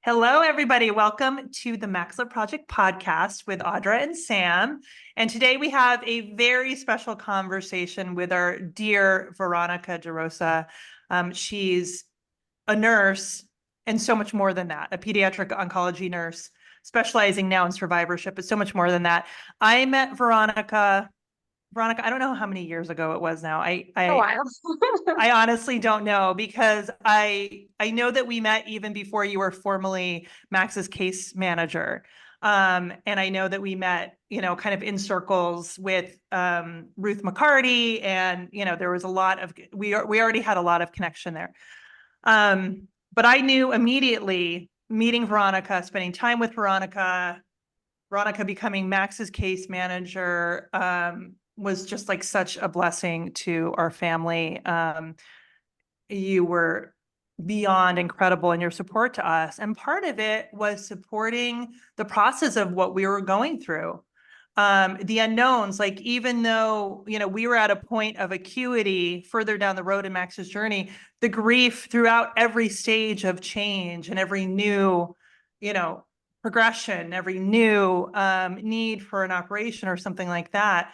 Hello, everybody. Welcome to the MaxLove Project Podcast with Audra and Sam. And today we have a very special conversation with our dear Veronica DeRosa. She's a nurse and so much more than that, a pediatric oncology nurse specializing now in survivorship, but so much more than that. I met Veronica, I don't know how many years ago it was now. A while. I honestly don't know because I know that we met even before you were formally Max's case manager. And I know that we met, kind of in circles with Ruth McCarty, and there was a lot of we already had a lot of connection there. But I knew immediately meeting Veronica, spending time with Veronica becoming Max's case manager, was just like such a blessing to our family. You were beyond incredible in your support to us. And part of it was supporting the process of what we were going through. The unknowns, like even though, we were at a point of acuity further down the road in Max's journey, the grief throughout every stage of change and every new, progression, every new need for an operation or something like that,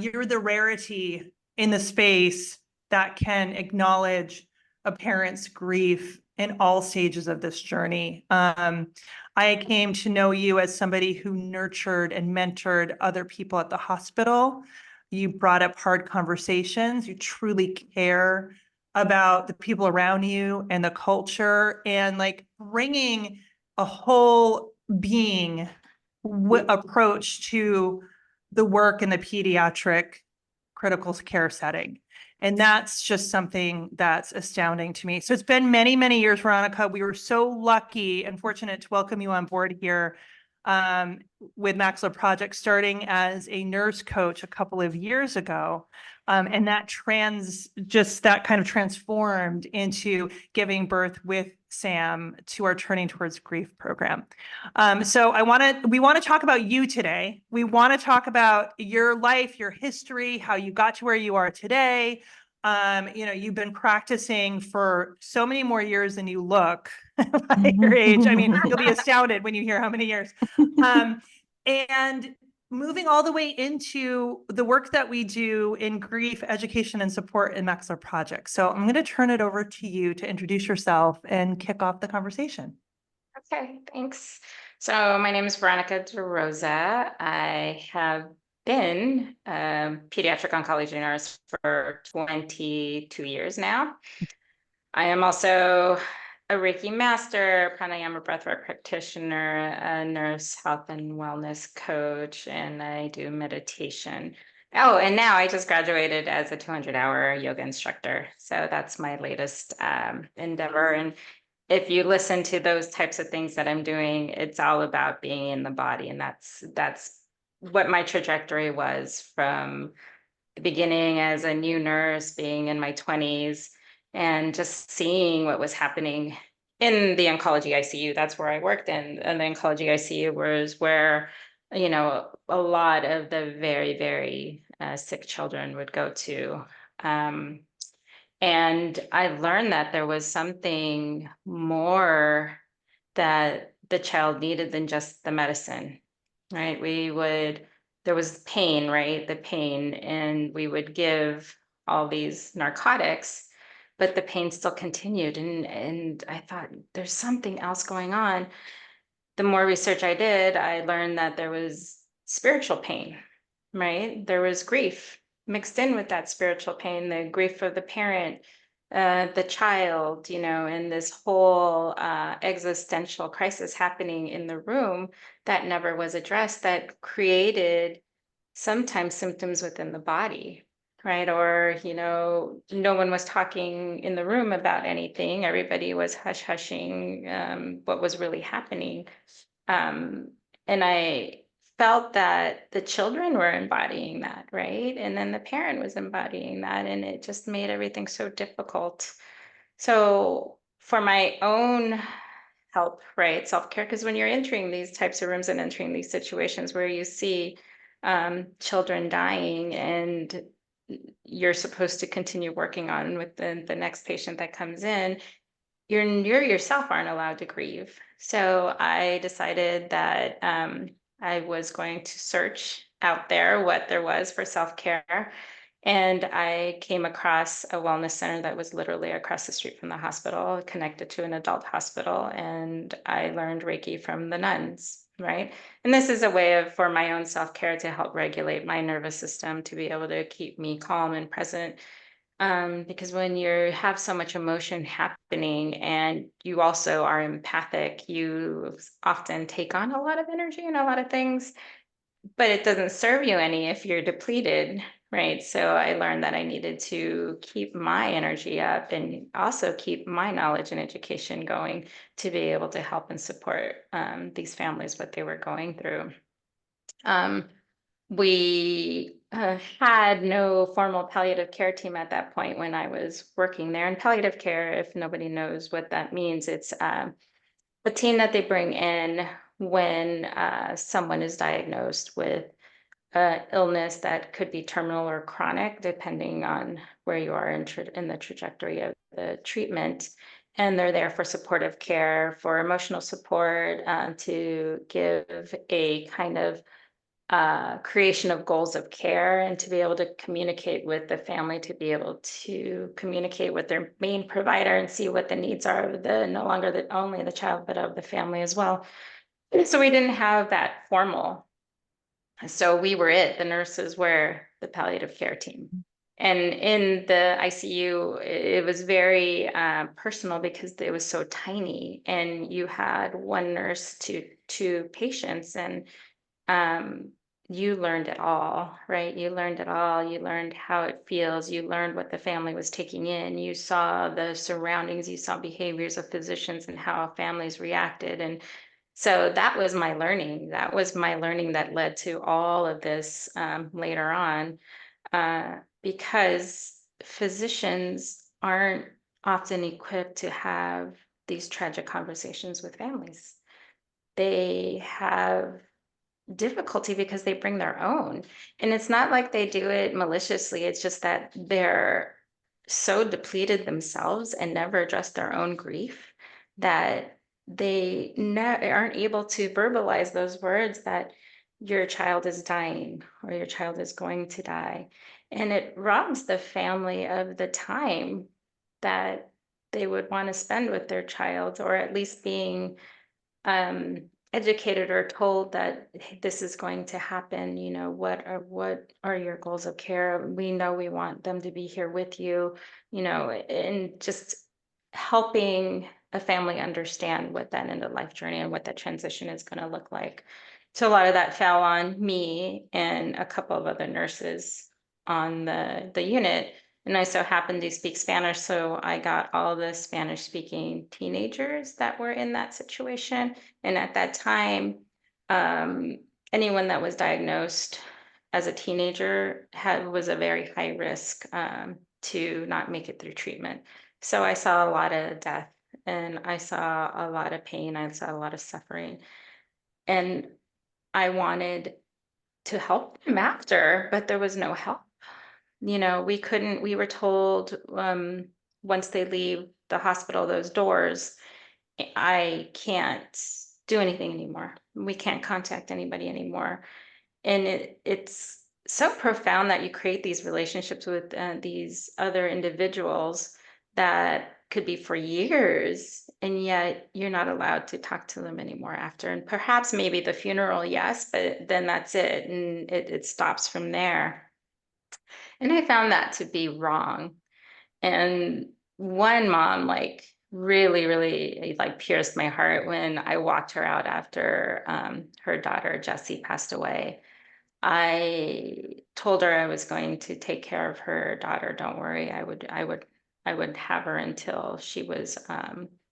you're the rarity in the space that can acknowledge a parent's grief in all stages of this journey. I came to know you as somebody who nurtured and mentored other people at the hospital. You brought up hard conversations. You truly care about the people around you and the culture, and like bringing a whole being approach to the work in the pediatric critical care setting. And that's just something that's astounding to me. So it's been many, many years, Veronica. We were so lucky and fortunate to welcome you on board here with MaxLove Project, starting as a nurse coach a couple of years ago. And that kind of transformed into giving birth with Sam to our Turning Towards Grief program. So we want to talk about you today. We want to talk about your life, your history, how you got to where you are today. You've been practicing for so many more years than you look by your age. I mean, you'll be astounded when you hear how many years. And moving all the way into the work that we do in grief education and support in MaxLove Project. So I'm going to turn it over to you to introduce yourself and kick off the conversation. Okay, thanks. So my name is Veronica DeRosa. I have been a pediatric oncology nurse for 22 years now. I am also a Reiki master, pranayama breathwork practitioner, a nurse health and wellness coach, and I do meditation. Oh, and now I just graduated as a 200-hour yoga instructor. So that's my latest endeavor. And if you listen to those types of things that I'm doing, it's all about being in the body. And that's what my trajectory was from the beginning as a new nurse, being in my 20s, and just seeing what was happening in the oncology ICU. That's where I worked in. And the oncology ICU was where, a lot of the very, very sick children would go to. And I learned that there was something more that the child needed than just the medicine, right? There was pain, right? The pain, and we would give all these narcotics, but the pain still continued. And I thought, there's something else going on. The more research I did, I learned that there was spiritual pain, right? There was grief mixed in with that spiritual pain, the grief of the parent, the child, and this whole existential crisis happening in the room that never was addressed, that created sometimes symptoms within the body, right? Or, no one was talking in the room about anything. Everybody was hushing what was really happening. And I felt that the children were embodying that, right? And then the parent was embodying that, and it just made everything so difficult. So for my own help, right, self-care, because when you're entering these types of rooms and entering these situations where you see children dying, and you're supposed to continue working on with the next patient that comes in, you yourself aren't allowed to grieve. So I decided that I was going to search out there what there was for self-care. And I came across a wellness center that was literally across the street from the hospital, connected to an adult hospital. And I learned Reiki from the nuns, right? And this is a way of, for my own self-care, to help regulate my nervous system, to be able to keep me calm and present. Because when you have so much emotion happening and you also are empathic, you often take on a lot of energy and a lot of things, but it doesn't serve you any if you're depleted, right? So I learned that I needed to keep my energy up and also keep my knowledge and education going to be able to help and support these families, what they were going through. Um, we had no formal palliative care team at that point when I was working there. And palliative care, if nobody knows what that means, it's a team that they bring in when someone is diagnosed with illness that could be terminal or chronic, depending on where you are in the trajectory of the treatment. And they're there for supportive care, for emotional support, to give a kind of creation of goals of care, and to be able to communicate with the family, to be able to communicate with their main provider and see what the needs are of the, no longer the only the child, but of the family as well. So we didn't have that formal. So we were the nurses were the palliative care team. And in the ICU, it was very personal because it was so tiny, and you had one nurse to two patients, and um, you learned it all, right? You learned it all. You learned how it feels. You learned what the family was taking in. You saw the surroundings. You saw behaviors of physicians and how families reacted. And so that was my learning. That was my learning that led to all of this later on, because physicians aren't often equipped to have these tragic conversations with families. They have difficulty because they bring their own. And it's not like they do it maliciously. It's just that they're so depleted themselves and never address their own grief that they aren't able to verbalize those words that your child is dying or your child is going to die. And it robs the family of the time that they would want to spend with their child, or at least being um, educated or told that, "Hey, this is going to happen. You know, what are your goals of care? We know we want them to be here with you, you know," and just helping a family understand what that end of life journey and what that transition is going to look like. So a lot of that fell on me and a couple of other nurses on the unit. And I so happened to speak Spanish, so I got all the Spanish speaking teenagers that were in that situation. And at that time, um, anyone that was diagnosed as a teenager was a very high risk to not make it through treatment. So I saw a lot of death, and I saw a lot of pain. I saw a lot of suffering, and I wanted to help them after, but there was no help. You know, we were told once they leave the hospital, those doors, I can't do anything anymore. We can't contact anybody anymore. And it's so profound that you create these relationships with these other individuals that could be for years, and yet you're not allowed to talk to them anymore after. And perhaps maybe the funeral, yes, but then that's it. And it stops from there. And I found that to be wrong. And one mom, like, really, really, like, pierced my heart when I walked her out after her daughter Jessie passed away. I told her I was going to take care of her daughter. Don't worry, I would have her until she was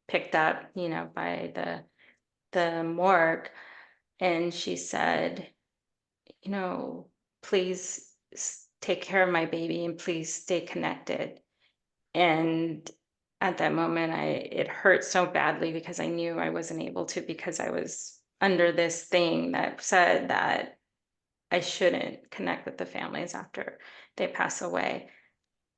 picked up, you know, by the morgue. And she said, you know, please take care of my baby and please stay connected. And at that moment, it hurt so badly because I knew I wasn't able to, because I was under this thing that said that I shouldn't connect with the families after they pass away.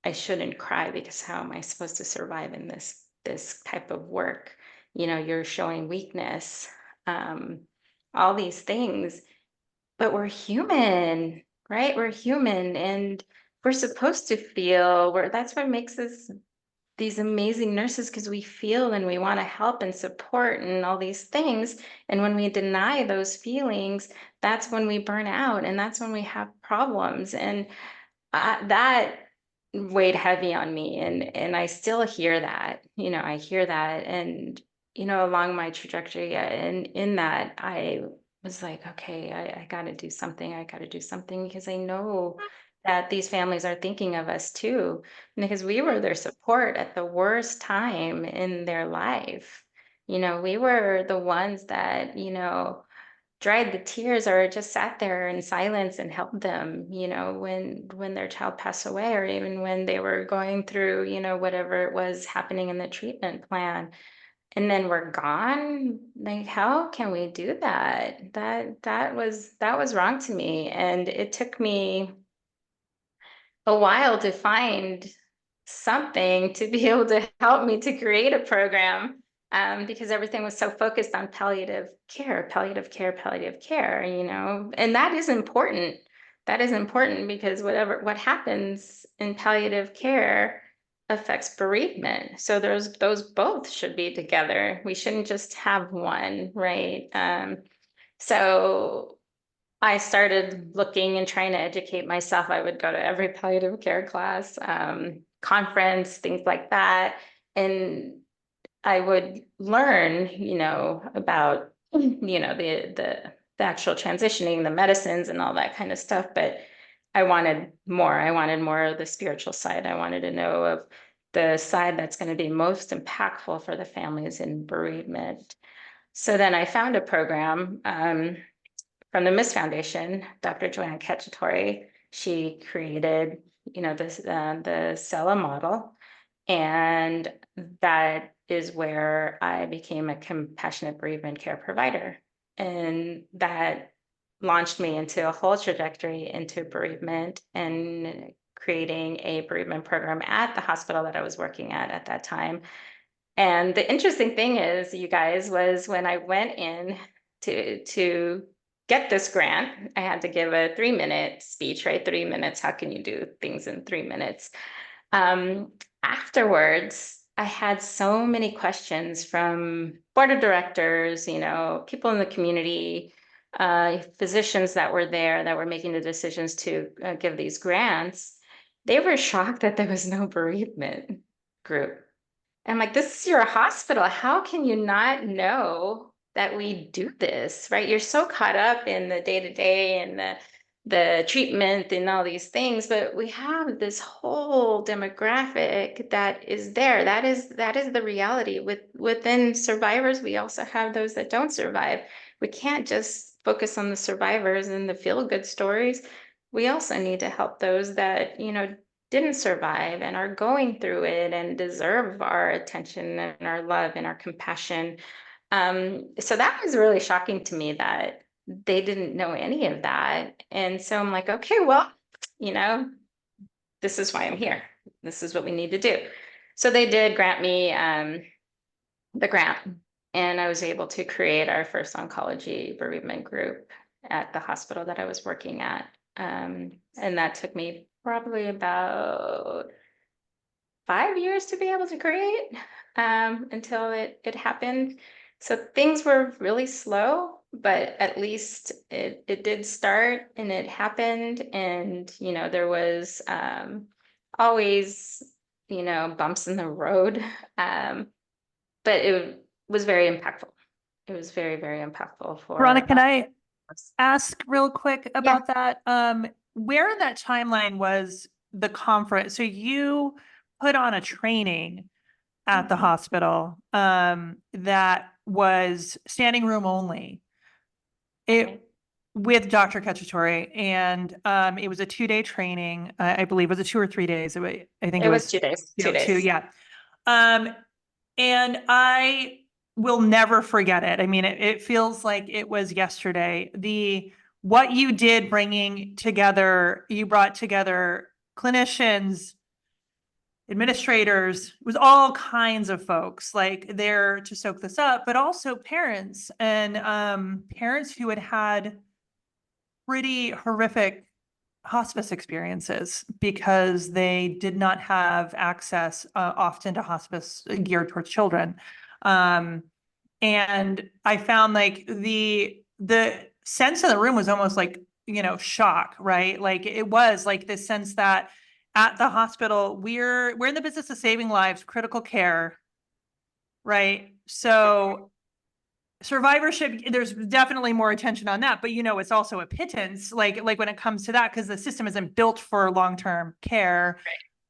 I shouldn't cry because how am I supposed to survive in this this type of work. You're showing weakness, all these things, but we're human, right? We're human, and we're supposed to feel. That's what makes us these amazing nurses, because we feel and we want to help and support and all these things. And when we deny those feelings, that's when we burn out, and that's when we have problems. And that weighed heavy on me, and I still hear that. I hear that, and along my trajectory, and in that, I was like, okay, I got to do something. I got to do something, because I know that these families are thinking of us too, because we were their support at the worst time in their life. We were the ones that dried the tears, or just sat there in silence and helped them, when their child passed away, or even when they were going through, whatever it was happening in the treatment plan. And then we're gone. Like, how can we do that? That was wrong to me. And it took me a while to find something to be able to help me to create a program, because everything was so focused on palliative care, and that is important. That is important, because what happens in palliative care affects bereavement. So those both should be together. We shouldn't just have one, right? So I started looking and trying to educate myself. I would go to every palliative care class, conference, things like that. And I would learn, about, the actual transitioning, the medicines and all that kind of stuff. But I wanted more. I wanted more of the spiritual side. I wanted to know of the side that's going to be most impactful for the families in bereavement. So then I found a program, from the Miss Foundation. Dr. Joanne Cacciatore. She created, the Selah model, and that is where I became a compassionate bereavement care provider, and that launched me into a whole trajectory into bereavement and creating a bereavement program at the hospital that I was working at that time. And the interesting thing is, you guys, was when I went in to get this grant, I had to give a 3-minute speech, right? 3 minutes. How can you do things in 3 minutes? Afterwards, I had so many questions from board of directors, people in the community, physicians that were there that were making the decisions to give these grants. They were shocked that there was no bereavement group. I'm like, this is your hospital. How can you not know that we do this, right? You're so caught up in the day-to-day and the treatment and all these things, but we have this whole demographic that is there. That is the reality. Within survivors, we also have those that don't survive. We can't just focus on the survivors and the feel-good stories. We also need to help those that, didn't survive and are going through it and deserve our attention and our love and our compassion. So that was really shocking to me, that they didn't know any of that. And so I'm like, okay, well, this is why I'm here. This is what we need to do. So they did grant me the grant, and I was able to create our first oncology bereavement group at the hospital that I was working at. And that took me probably about 5 years to be able to create, until it happened. So things were really slow, but at least it did start, and it happened. And, there was always, bumps in the road. But it was very impactful. It was very, very impactful for Veronica, can I ask real quick Yeah. about that? Where in that timeline was the conference? So you put on a training at the Mhm. hospital, that was standing room only. With Dr. Cacciatore, and it was a 2-day training. I believe was it 2 or 3 days? I think It was 2 days. 2 days. yeah. And I will never forget it. I mean, it feels like it was yesterday. What you did, you brought together clinicians, administrators, it was all kinds of folks like there to soak this up, but also parents and parents who had pretty horrific hospice experiences because they did not have access often to hospice geared towards children. And I found like the sense in the room was almost like, shock, right? Like it was like this sense that at the hospital, we're in the business of saving lives, critical care, right? So survivorship, there's definitely more attention on that, but it's also a pittance, like when it comes to that, because the system isn't built for long-term care.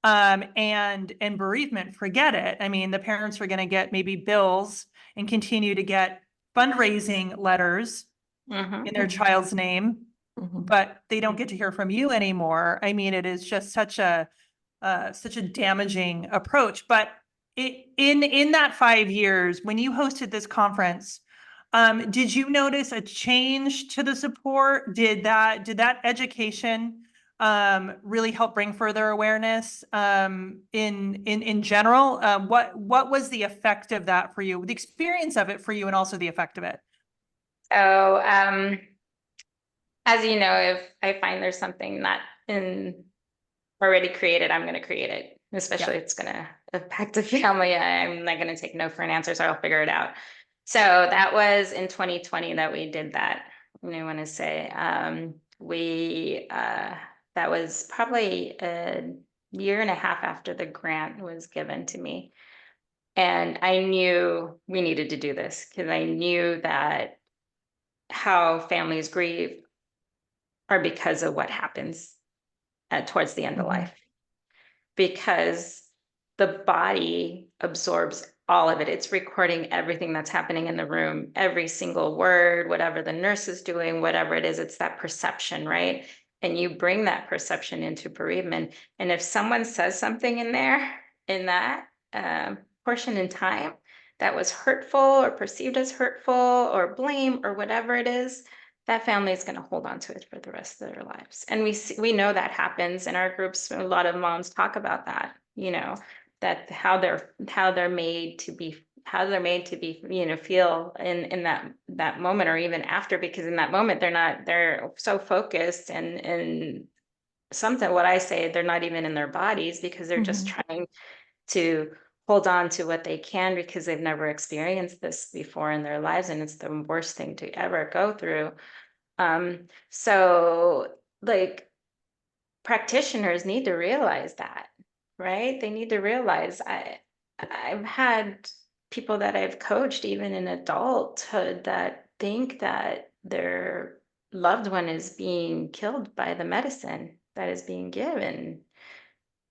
And bereavement, forget it. I mean, the parents are going to get maybe bills and continue to get fundraising letters in their child's name, but they don't get to hear from you anymore. I mean, it is just such a damaging approach. But in that 5 years, when you hosted this conference, did you notice a change to the support? Did that education really help bring further awareness in general? What was the effect of that for you, the experience of it for you, and also the effect of it? So, as you know, if I find there's something not already created, I'm going to create it. Especially if it's going to impact the family. I'm not going to take no for an answer, so I'll figure it out. So that was in 2020 that we did that. I want to say that was probably a year and a half after the grant was given to me. And I knew we needed to do this because I knew that how families grieve are because of what happens towards the end of life. Because the body absorbs all of it. It's recording everything that's happening in the room, every single word, whatever the nurse is doing, whatever it is, it's that perception, right? And you bring that perception into bereavement. And if someone says something in there, in that portion in time that was hurtful or perceived as hurtful or blame or whatever it is, that family is going to hold on to it for the rest of their lives. And we know that happens in our groups. A lot of moms talk about that, that how they're made to be feel in that moment or even after, because in that moment they're so focused and something, what I say, they're not even in their bodies because they're just trying to hold on to what they can because they've never experienced this before in their lives, and it's the worst thing to ever go through. So like practitioners need to realize that, right? They need to realize I've had people that I've coached even in adulthood that think that their loved one is being killed by the medicine that is being given.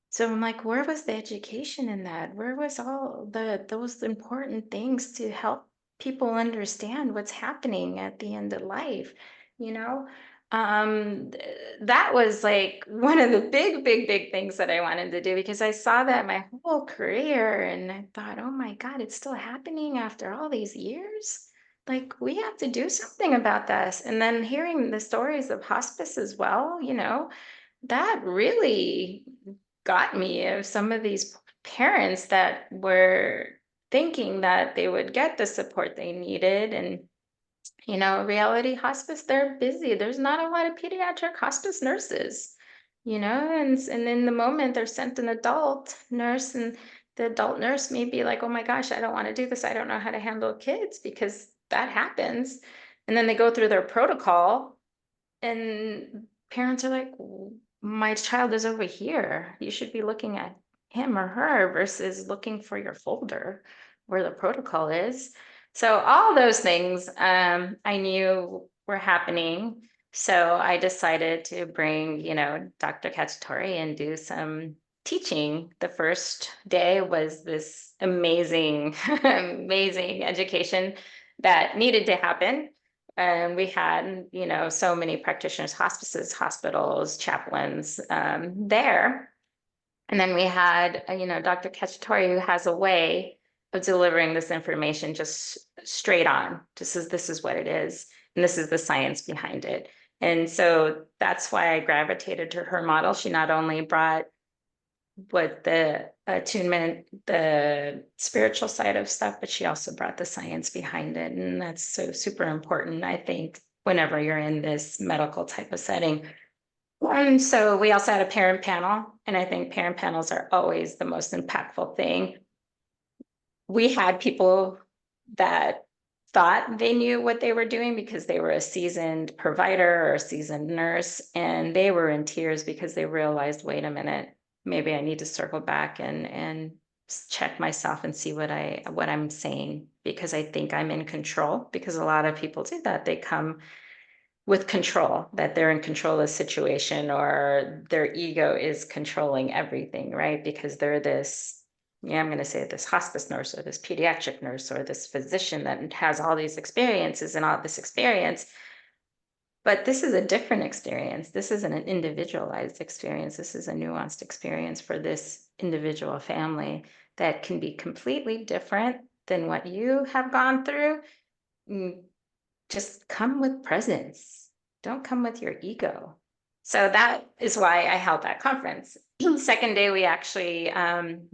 So I'm like, where was the education in that? Where was all those important things to help people understand what's happening at the end of life? You know, that was like one of the big things that I wanted to do because I saw that my whole career and I thought, oh my God, it's still happening after all these years. Like we have to do something about this. And then hearing the stories of hospice as well, that really got me of some of these parents that were thinking that they would get the support they needed. And, reality hospice, they're busy. There's not a lot of pediatric hospice nurses, and in the moment they're sent an adult nurse and the adult nurse may be like, oh my gosh, I don't want to do this. I don't know how to handle kids because that happens. And then they go through their protocol and parents are like, my child is over here. You should be looking at him or her versus looking for your folder where the protocol is. So all those things I knew were happening. So I decided to bring, Dr. Cacciatore and do some teaching. The first day was this amazing, amazing education that needed to happen. And we had, so many practitioners, hospices, hospitals, chaplains there. And then we had, Dr. Cacciatore, who has a way of delivering this information just straight on. This is what it is. And this is the science behind it. And so that's why I gravitated to her model. She not only brought what the attunement, the spiritual side of stuff, but she also brought the science behind it. And that's so super important, I think, whenever you're in this medical type of setting. And so we also had a parent panel, and I think parent panels are always the most impactful thing. We had people that thought they knew what they were doing because they were a seasoned provider or a seasoned nurse, and they were in tears because they realized, wait a minute, maybe I need to circle back and check myself and see what I'm saying, because I think I'm in control. Because a lot of people do that. They come with control, that they're in control of the situation, or their ego is controlling everything, right? Because they're this, yeah, I'm going to say this hospice nurse or this pediatric nurse or this physician that has all these experiences and all this experience. But this is a different experience. This isn't an individualized experience. This is a nuanced experience for this individual family that can be completely different than what you have gone through. Just come with presence. Don't come with your ego. So that is why I held that conference. Second day, we actually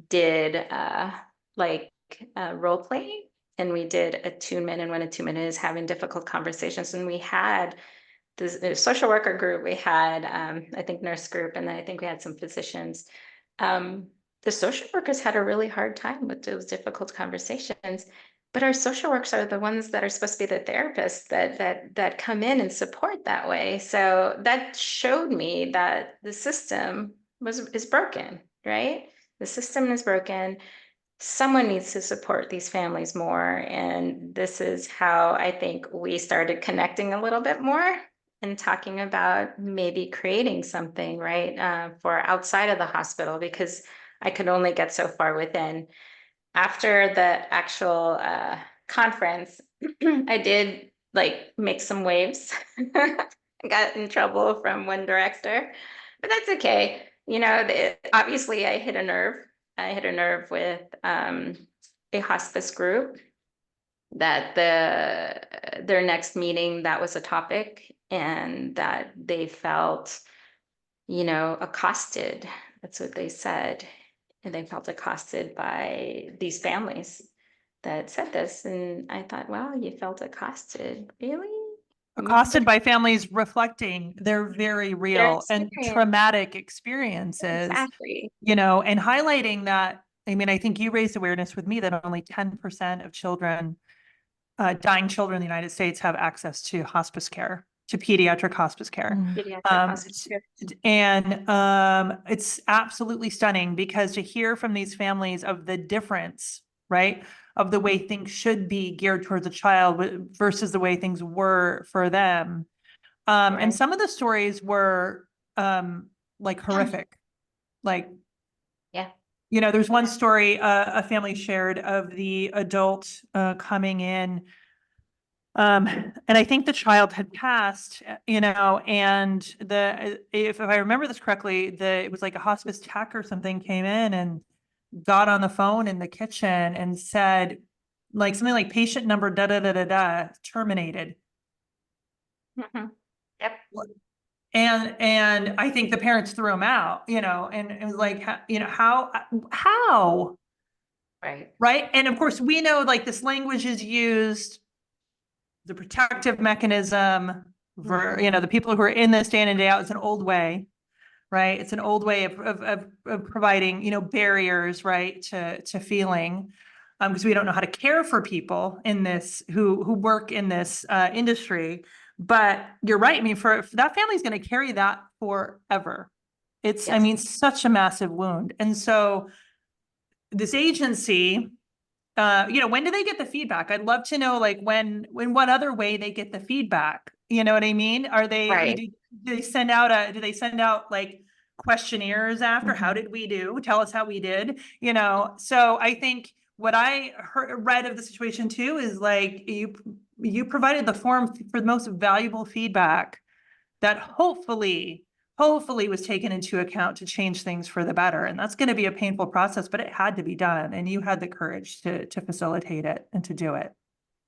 did role playing, and we did attunement. And when attunement is having difficult conversations, and we had the social worker group, we had I think nurse group, and then I think we had some physicians. The social workers had a really hard time with those difficult conversations. But our social workers are the ones that are supposed to be the therapists that come in and support that way. So that showed me that the system is broken, right? The system is broken. Someone needs to support these families more. And this is how I think we started connecting a little bit more and talking about maybe creating something, right, for outside of the hospital, because I could only get so far within. After the actual conference, I did make some waves. I got in trouble from one director, but that's okay. Obviously I hit a nerve. I hit a nerve with a hospice group that their next meeting, that was a topic, and that they felt, accosted. That's what they said. And they felt accosted by these families that said this. And I thought, wow, you felt accosted. Really? Accosted by families reflecting their very real and traumatic experiences, exactly. And highlighting that. I mean, I think you raised awareness with me that only 10% of children, dying children in the United States, have access to hospice care, to pediatric hospice care. And it's absolutely stunning, because to hear from these families of the difference, right, of the way things should be geared towards a child versus the way things were for them. Right. And some of the stories were horrific. There's one story a family shared of the adult coming in. And I think the child had passed, and if I remember this correctly, it was like a hospice tech or something came in and got on the phone in the kitchen and said something like patient number terminated. Mm-hmm. Yep. And I think the parents threw him out, and it was like, how? Right. And of course we know this language is used, the protective mechanism for, the people who are in this day in and day out. It's an old way, right? It's an old way of providing, barriers, right, to feeling, because we don't know how to care for people in this who work in this industry. But you're right. I mean, for that family's going to carry that forever. It's, yes. I mean, such a massive wound. And so this agency, when do they get the feedback? I'd love to know, when what other way they get the feedback? You know what I mean? Are they, right. do they send out questionnaires after? Mm-hmm. How did we do? Tell us how we did, So I think what I read of the situation too is you provided the forum for the most valuable feedback that hopefully was taken into account to change things for the better. And that's going to be a painful process, but it had to be done. And you had the courage to facilitate it and to do it.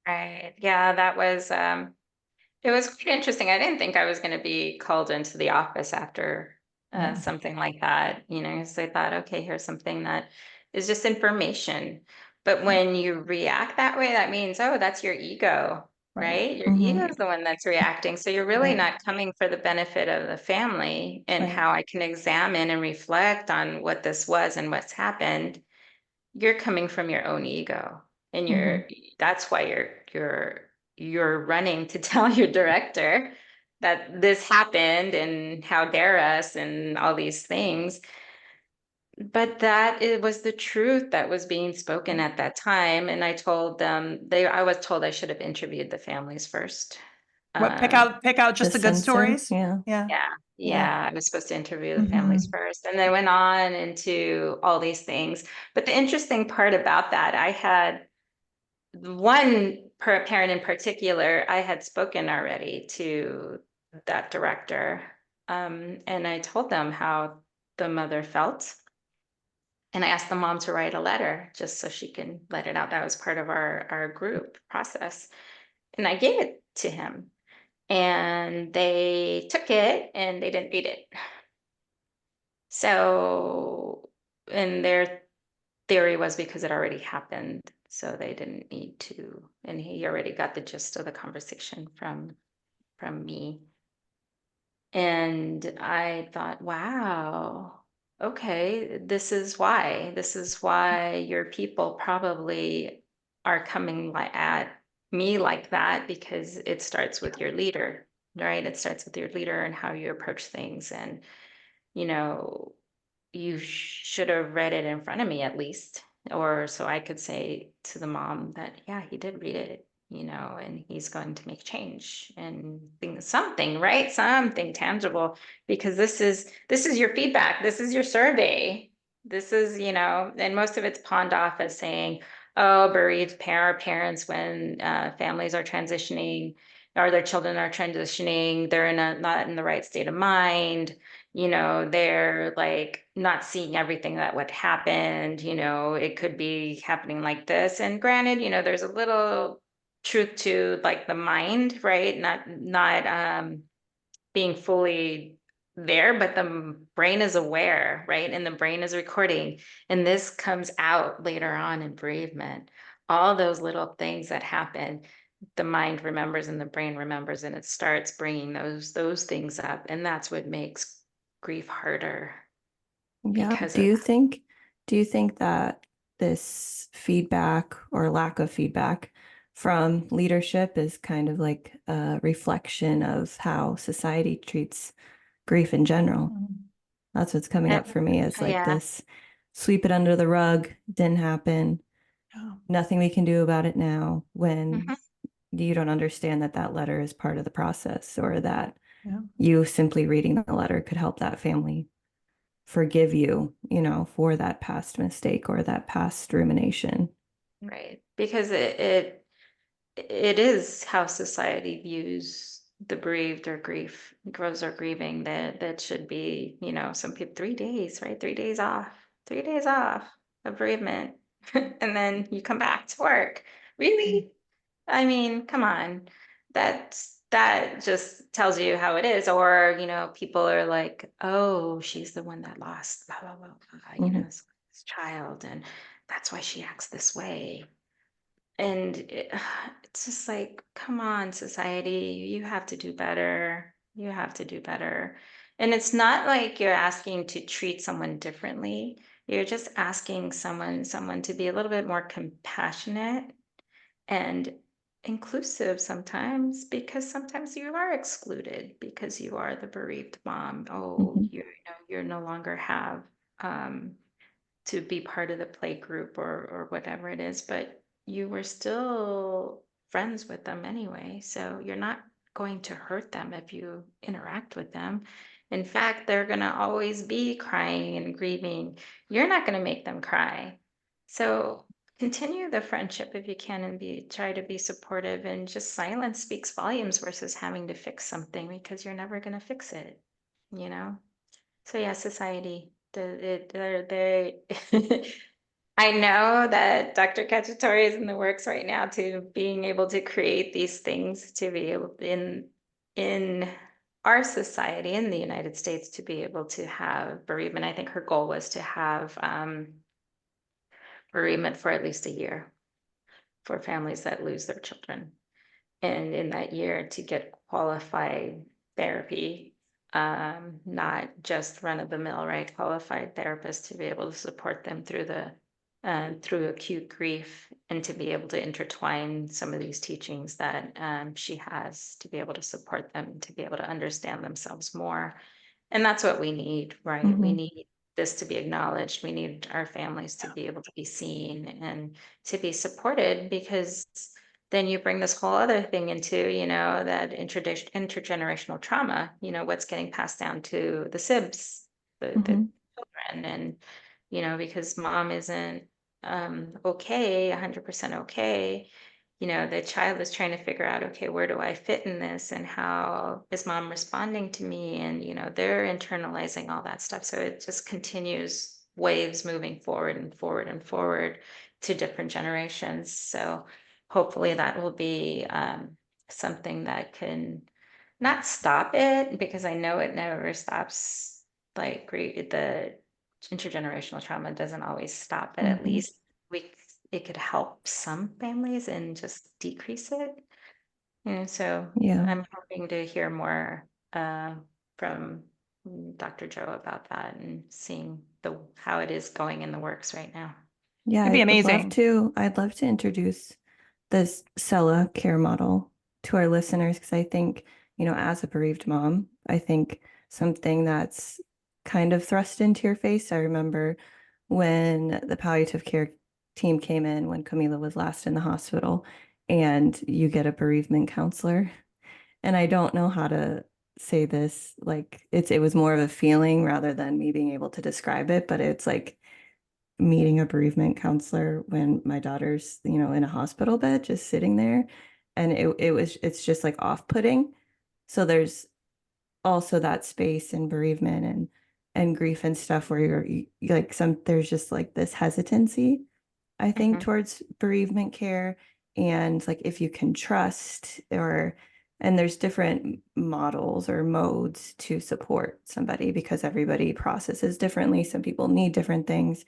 Right. Yeah, that was, it was quite interesting. I didn't think I was going to be called into the office after something like that, so I thought, okay, here's something that is just information. But when you react that way, that means, oh, that's your ego, right? Your ego is the one that's reacting. So you're really not coming for the benefit of the family and how I can examine and reflect on what this was and what's happened. You're coming from your own ego, and that's why you're running to tell your director that this happened and how dare us and all these things. But that it was the truth that was being spoken at that time. And I told them I was told I should have interviewed the families first. Pick out just the good stories. Yeah. I was supposed to interview the families first, and they went on into all these things. But the interesting part about that, I had one parent in particular, I had spoken already to that director, and I told them how the mother felt. And I asked the mom to write a letter just so she can let it out. That was part of our group process. And I gave it to him. And they took it and they didn't read it. So, and their theory was because it already happened. So they didn't need to. And he already got the gist of the conversation from me. And I thought, wow, okay, this is why. This is why your people probably are coming at me like that, because it starts with your leader, right? It starts with your leader and how you approach things. And, you should have read it in front of me at least. Or so I could say to the mom that, yeah, he did read it, and he's going to make change and something, right? Something tangible, because this is your feedback. This is your survey. This is, and most of it's pawned off as saying, oh, bereaved parents, when families are transitioning or their children are transitioning, they're not in the right state of mind. They're like not seeing everything that what happened. It could be happening like this. And granted, there's a little truth to like the mind, right? Not being fully there, but the brain is aware, right? And the brain is recording. And this comes out later on in bereavement. All those little things that happen, the mind remembers and the brain remembers, and it starts bringing those things up. And that's what makes grief harder. Yeah. Do you think that this feedback or lack of feedback from leadership is kind of like a reflection of how society treats grief in general? That's what's coming up for me, is like this sweep it under the rug, didn't happen, nothing we can do about it now, when you don't understand that letter is part of the process, or that you simply reading the letter could help that family forgive you, for that past mistake or that past rumination. Right. Because it is how society views the bereaved or grows or grieving, that should be, some people 3 days, right? 3 days off of bereavement. And then you come back to work. Really? I mean, come on. That just tells you how it is. Or, people are like, oh, she's the one that lost blah, blah, blah, blah, this child, and that's why she acts this way. And it's just like, come on, society, you have to do better. You have to do better. And it's not like you're asking to treat someone differently. You're just asking someone to be a little bit more compassionate and inclusive sometimes, because sometimes you are excluded because you are the bereaved mom. Oh, you're no longer have to be part of the play group or whatever it is, but you were still friends with them anyway. So you're not going to hurt them if you interact with them. In fact, they're going to always be crying and grieving. You're not going to make them cry. So continue the friendship if you can, and try to be supportive, and just silence speaks volumes versus having to fix something, because you're never going to fix it, So yeah, society, they I know that Dr. Cacciatore is in the works right now to being able to create these things to be able in our society in the United States to be able to have bereavement. I think her goal was to have bereavement for at least a year for families that lose their children. And in that year to get qualified therapy, not just run of the mill, right? Qualified therapists to be able to support them through acute grief, and to be able to intertwine some of these teachings that she has to be able to support them, to be able to understand themselves more. And that's what we need, right? We need this to be acknowledged. We need our families to be able to be seen and to be supported, because then you bring this whole other thing into, that intergenerational trauma, what's getting passed down to the sibs, the children. And, because mom isn't okay, 100% okay, the child is trying to figure out, okay, where do I fit in this, and how is mom responding to me? And, they're internalizing all that stuff. So it just continues, waves moving forward and forward and forward to different generations. So hopefully that will be something that can not stop it, because I know it never stops. Like the intergenerational trauma doesn't always stop, but at least it could help some families and just decrease it. So I'm hoping to hear more from Dr. Joe about that, and seeing how it is going in the works right now. Yeah, It'd be amazing. I'd love to introduce this Selah Care model to our listeners, because I think, as a bereaved mom, I think something that's kind of thrust into your face. I remember when the palliative care team came in when Camila was last in the hospital, and you get a bereavement counselor. And I don't know how to say this, like it was more of a feeling rather than me being able to describe it, but it's like meeting a bereavement counselor when my daughter's, in a hospital bed, just sitting there. And it's just like off-putting. So there's also that space in bereavement and grief and stuff where you like there's just like this hesitancy, I think, towards bereavement care. And like, if you can trust, and there's different models or modes to support somebody, because everybody processes differently. Some people need different things.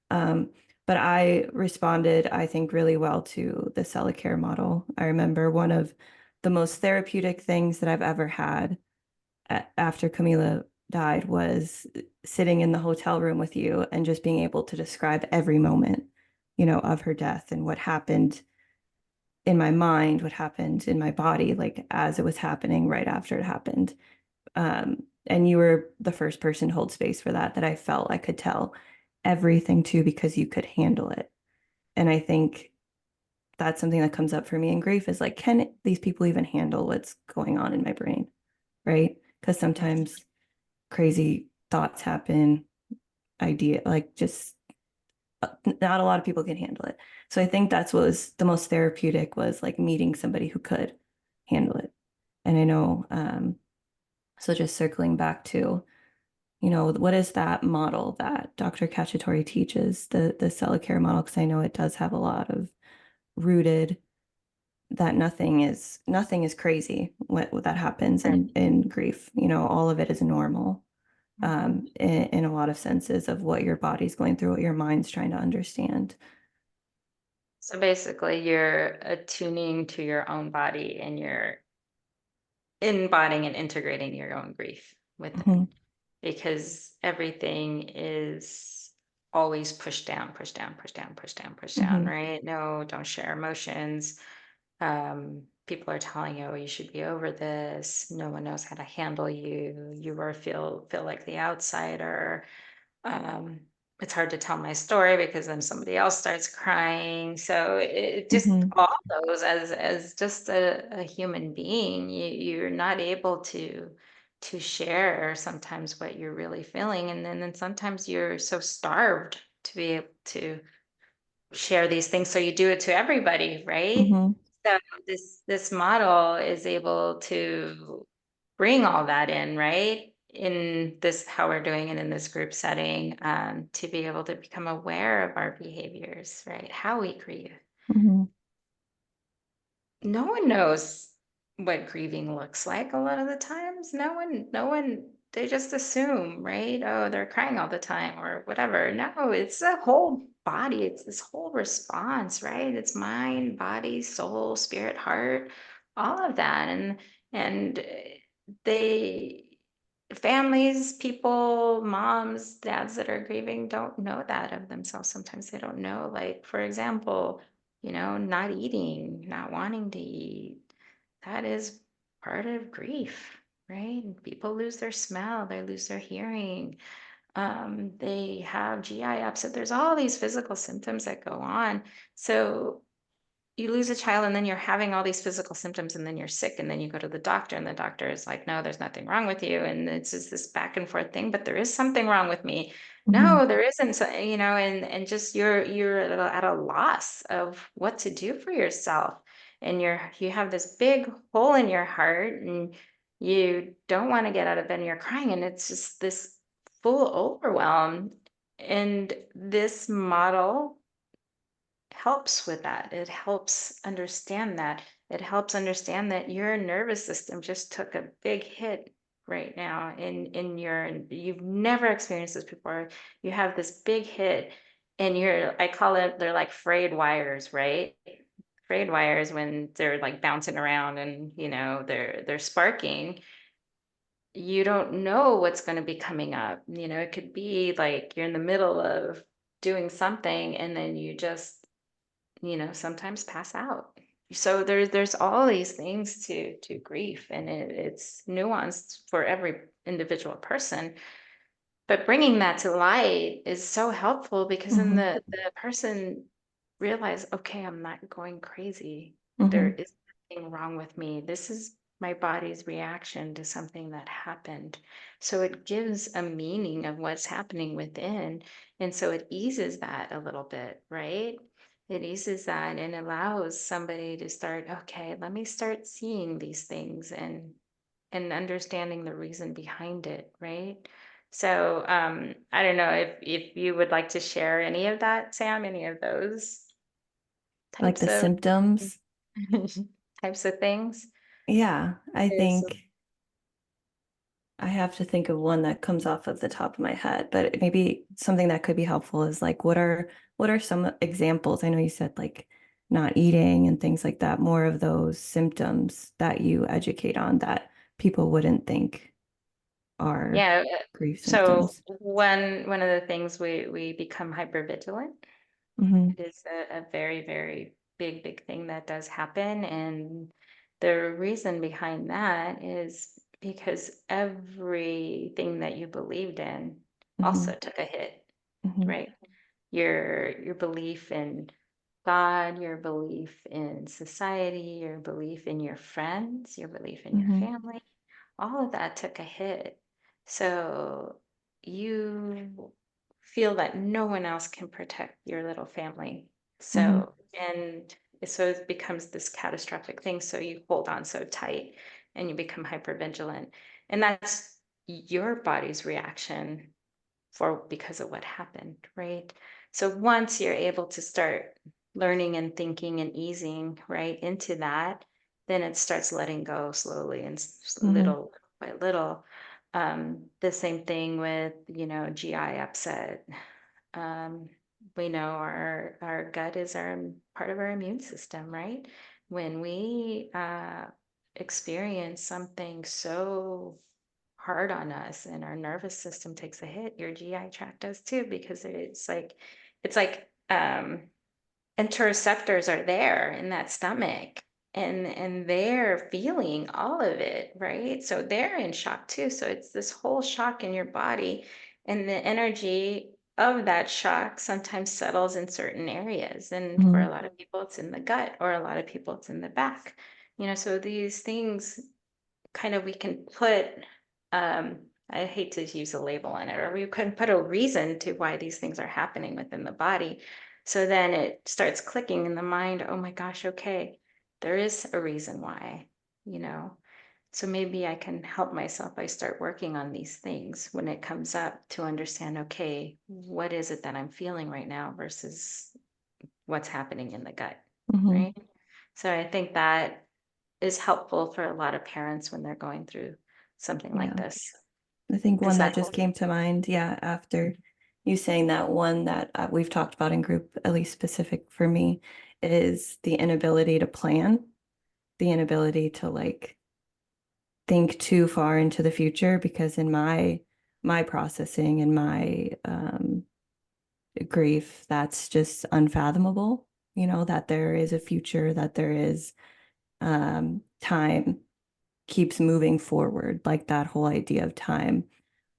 But I responded, I think, really well to the Selah Care model. I remember one of the most therapeutic things that I've ever had after Camila died was sitting in the hotel room with you and just being able to describe every moment, of her death, and what happened in my mind, what happened in my body, like as it was happening, right after it happened. And you were the first person to hold space for that I felt I could tell everything to, because you could handle it. And I think that's something that comes up for me in grief, is like, can these people even handle what's going on in my brain? Right? Because sometimes crazy thoughts happen, just not a lot of people can handle it. So I think that's what was the most therapeutic, was like meeting somebody who could handle it. And I know, so just circling back to, what is that model that Dr. Cacciatore teaches, the Selah Care model? Because I know it does have a lot of rooted that nothing is crazy what that happens in grief. All of it is normal, in a lot of senses of what your body's going through, what your mind's trying to understand. So basically, you're attuning to your own body, and you're embodying and integrating your own grief with it, because everything is always pushed down, right? No, don't share emotions. People are telling you, oh, you should be over this. No one knows how to handle you. You feel like the outsider. It's hard to tell my story because then somebody else starts crying. So it just all those as just a human being, you're not able to share sometimes what you're really feeling, and then sometimes you're so starved to be able to share these things, so you do it to everybody, right? So this model is able to bring all that in, right? In this, how we're doing it in this group setting, to be able to become aware of our behaviors, right? How we grieve. No one knows what grieving looks like a lot of the time. sometimes no one, they just assume, right? Oh, they're crying all the time or whatever. No, it's a whole body. It's this whole response, right? It's mind, body, soul, spirit, heart, all of that. And they, families, people, moms, dads that are grieving don't know that of themselves. Sometimes they don't know, like, for example, not eating, not wanting to eat. That is part of grief, right? People lose their smell, they lose their hearing, they have GI upset. There's all these physical symptoms that go on. So you lose a child and then you're having all these physical symptoms and then you're sick and then you go to the doctor and the doctor is like, no, there's nothing wrong with you. And it's just this back and forth thing, but there is something wrong with me. No, there isn't. So, and just you're at a loss of what to do for yourself. And you have this big hole in your heart and you don't want to get out of bed and you're crying. And it's just this full overwhelm. And this model helps with that. It helps understand that. It helps understand that your nervous system just took a big hit right now you've never experienced this before. You have this big hit and I call it, they're like frayed wires, right? Frayed wires when they're like bouncing around and they're sparking. You don't know what's going to be coming up. It could be like you're in the middle of doing something and then you just sometimes pass out. So there's all these things to grief, and it's nuanced for every individual person. But bringing that to light is so helpful because then the person realize, okay, I'm not going crazy. There is nothing wrong with me. This is my body's reaction to something that happened. So it gives a meaning of what's happening within. And so it eases that a little bit, right? It eases that and allows somebody to start, okay, let me start seeing these things and understanding the reason behind it, right? So I don't know if you would like to share any of that, Sam, any of those like the symptoms types of things. Yeah, I think I have to think of one that comes off of the top of my head, but maybe something that could be helpful is like, what are some examples? I know you said like not eating and things like that, more of those symptoms that you educate on that people wouldn't think are grief symptoms. So one of the things we become hypervigilant. It is a very, very big thing that does happen. And the reason behind that is because everything that you believed in also took a hit, right? Your belief in God, your belief in society, your belief in your friends, your belief in your family, all of that took a hit. So you feel that no one else can protect your little family. So, and so it becomes this catastrophic thing. So you hold on so tight and you become hypervigilant. And that's your body's reaction because of what happened, right? So once you're able to start learning and thinking and easing right into that, then it starts letting go slowly and little by little. The same thing with, GI upset. We know our gut is part of our immune system, right? When we experience something so hard on us and our nervous system takes a hit, your GI tract does too, because it's like interoceptors are there in that stomach and they're feeling all of it, right? So they're in shock too. So it's this whole shock in your body, and the energy of that shock sometimes settles in certain areas. And for a lot of people, it's in the gut, or a lot of people, it's in the back. So these things kind of we can put I hate to use a label on it, or we can put a reason to why these things are happening within the body. So then it starts clicking in the mind, oh my gosh, okay, there is a reason why, So maybe I can help myself. I start working on these things when it comes up to understand, okay, what is it that I'm feeling right now versus what's happening in the gut, right? So I think that is helpful for a lot of parents when they're going through something like this. I think Does one that that just came to mind, after you saying that, one that we've talked about in group, at least specific for me, is the inability to plan, the inability to like think too far into the future, because in my processing and my grief, that's just unfathomable, that there is a future, that there is time keeps moving forward. Like that whole idea of time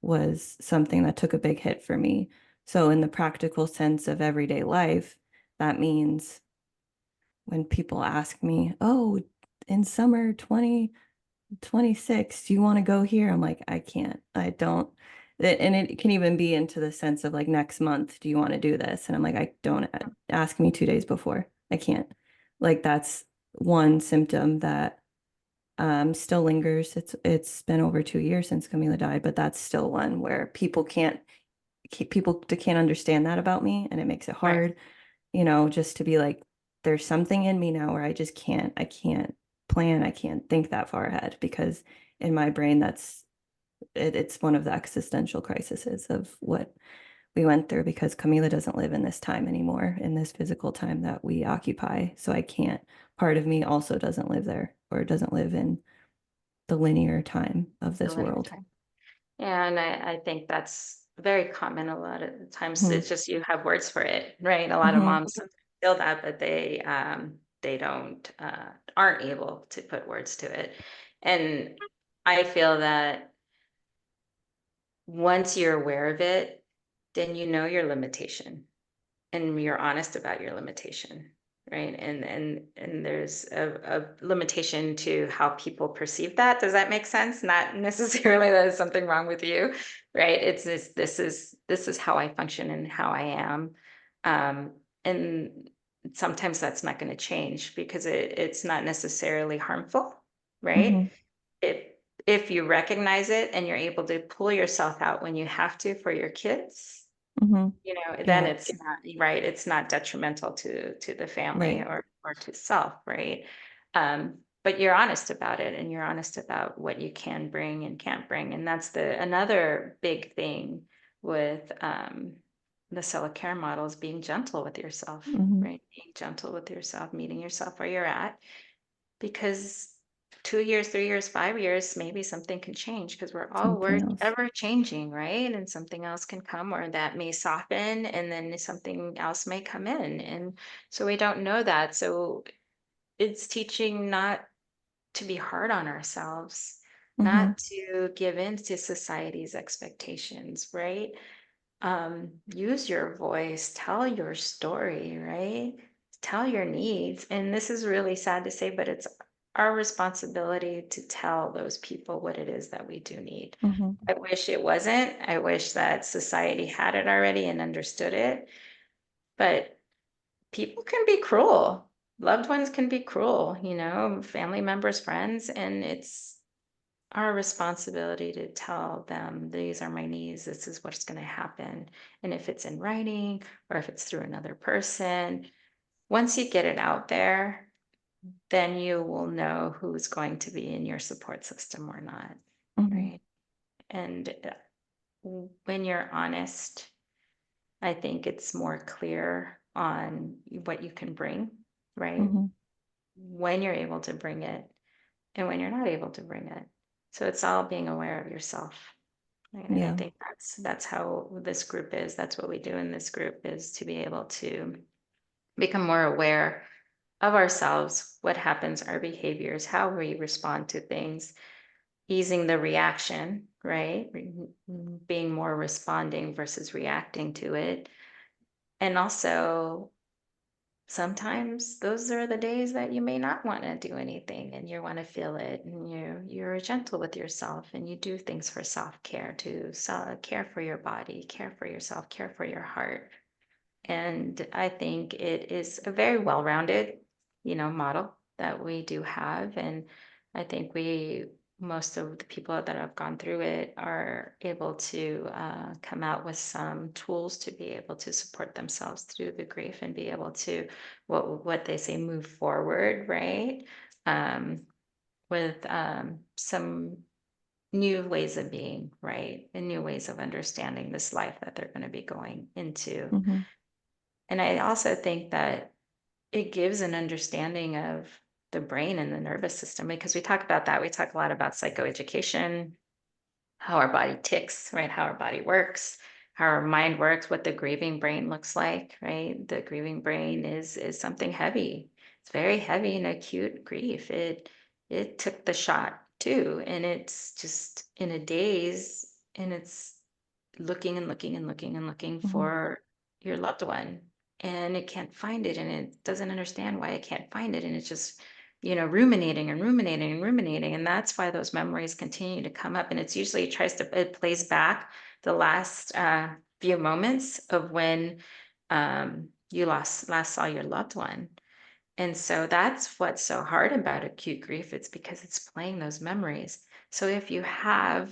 was something that took a big hit for me. So in the practical sense of everyday life, that means when people ask me, oh, in summer 2026, do you want to go here? I'm like, I can't, I don't. And it can even be into the sense of like, next month, do you want to do this? And I'm like, I don't, ask me 2 days before. I can't. Like, that's one symptom that still lingers. It's been over 2 years since Camila died, but that's still one where people can't understand that about me, and it makes it hard, just to be like, there's something in me now where I can't plan, I can't think that far ahead, because in my brain it's one of the existential crises of what we went through, because Camila doesn't live in this time anymore, in this physical time that we occupy. So I can't, part of me also doesn't live there, or doesn't live in the linear time of this world. Yeah, and I think that's very common. A lot of the times it's just you have words for it, right? A lot of moms feel that, but they don't aren't able to put words to it. And I feel that once you're aware of it, then you know your limitation and you're honest about your limitation, right? And there's a limitation to how people perceive that. Does that make sense? Not necessarily that there's something wrong with you, right? It's this is how I function and how I am. And sometimes that's not going to change because it's not necessarily harmful, right? If you recognize it and you're able to pull yourself out when you have to for your kids, then it's not right. It's not detrimental to the family or to self, right? But you're honest about it, and you're honest about what you can bring and can't bring. And that's another big thing with the Selah Care model is being gentle with yourself, right? Being gentle with yourself, meeting yourself where you're at, because 2 years, 3 years, 5 years, maybe something can change, because we're ever changing, right? And something else can come, or that may soften, and then something else may come in. And so we don't know that. So it's teaching not to be hard on ourselves, not to give in to society's expectations, right? Use your voice, tell your story, right? Tell your needs. And this is really sad to say, but it's our responsibility to tell those people what it is that we do need. I wish it wasn't. I wish that society had it already and understood it. But people can be cruel. Loved ones can be cruel, family members, friends, and it's our responsibility to tell them, these are my needs, this is what's going to happen. And if it's in writing or if it's through another person, once you get it out there, then you will know who's going to be in your support system or not, right? And when you're honest, I think it's more clear on what you can bring, right? When you're able to bring it and when you're not able to bring it. So it's all being aware of yourself. Right? And I think that's how this group is. That's what we do in this group, is to be able to become more aware of ourselves, what happens, our behaviors, how we respond to things, easing the reaction, right? Being more responding versus reacting to it. And also, sometimes those are the days that you may not want to do anything and you want to feel it, and you're gentle with yourself and you do things for self-care, to care for your body, care for yourself, care for your heart. And I think it is a very well-rounded, model that we do have. And I think most of the people that have gone through it are able to come out with some tools to be able to support themselves through the grief and be able to, what they say, move forward, right? With some new ways of being, right? And new ways of understanding this life that they're going to be going into. Mm-hmm. And I also think that it gives an understanding of the brain and the nervous system, because we talk about that. We talk a lot about psychoeducation, how our body ticks, right? How our body works, how our mind works, what the grieving brain looks like, right? The grieving brain is something heavy. It's very heavy in acute grief. It took the shot too, and it's just in a daze, and it's looking and looking and looking and looking Mm-hmm. for your loved one, and it can't find it, and it doesn't understand why it can't find it, and it's just ruminating and ruminating and ruminating, and that's why those memories continue to come up. And it's usually it plays back the last few moments of when you last saw your loved one. And so that's what's so hard about acute grief. It's because it's playing those memories. So if you have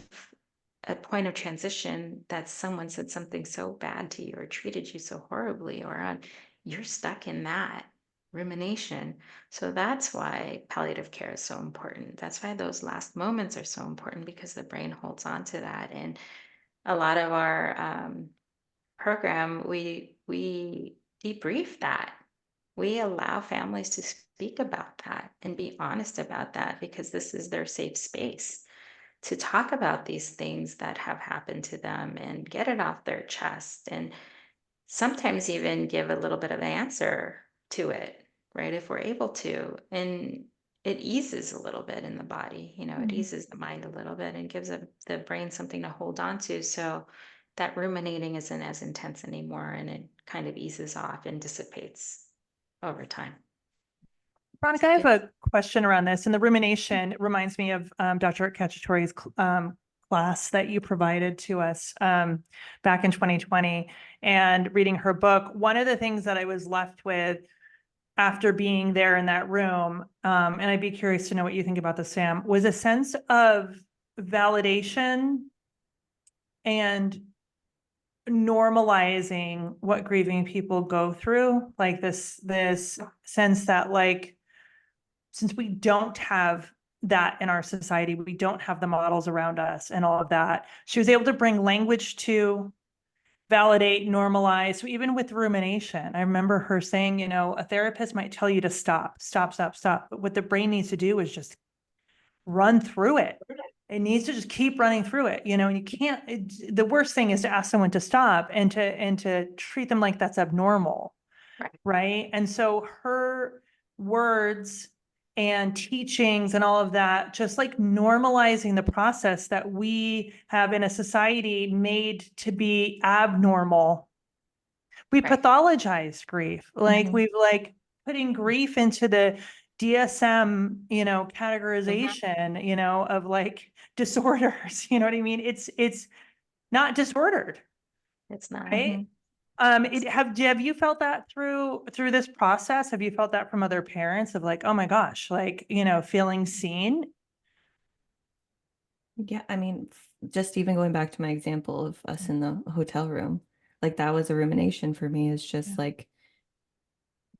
a point of transition that someone said something so bad to you or treated you so horribly, you're stuck in that rumination. So that's why palliative care is so important. That's why those last moments are so important, because the brain holds on to that. And a lot of our program, we debrief that. We allow families to speak about that and be honest about that, because this is their safe space to talk about these things that have happened to them and get it off their chest, and sometimes even give a little bit of an answer to it, right? If we're able to. And it eases a little bit in the body, it eases the mind a little bit and gives the brain something to hold on to. So that ruminating isn't as intense anymore, and it kind of eases off and dissipates over time. Veronica, I have a question around this. And the rumination reminds me of Dr. Cacciatore's class that you provided to us back in 2020, and reading her book. One of the things that I was left with after being there in that room, and I'd be curious to know what you think about this, Sam, was a sense of validation and normalizing what grieving people go through. Like this sense that, like, since we don't have that in our society, we don't have the models around us and all of that, she was able to bring language to validate, normalize. So even with rumination, I remember her saying, a therapist might tell you to stop. But what the brain needs to do is just run through it. It needs to just keep running through it, and you can't, the worst thing is to ask someone to stop and to treat them like that's abnormal. Right. And so her words and teachings and all of that, just like normalizing the process that we have in a society made to be abnormal. We pathologize grief. Like we've putting grief into the DSM, categorization, of like disorders, you know what I mean? It's not disordered. It's not. Right. Have you felt that through this process? Have you felt that from other parents of like, oh my gosh, like, feeling seen? Yeah, I mean, just even going back to my example of us in the hotel room, like that was a rumination for me, is just like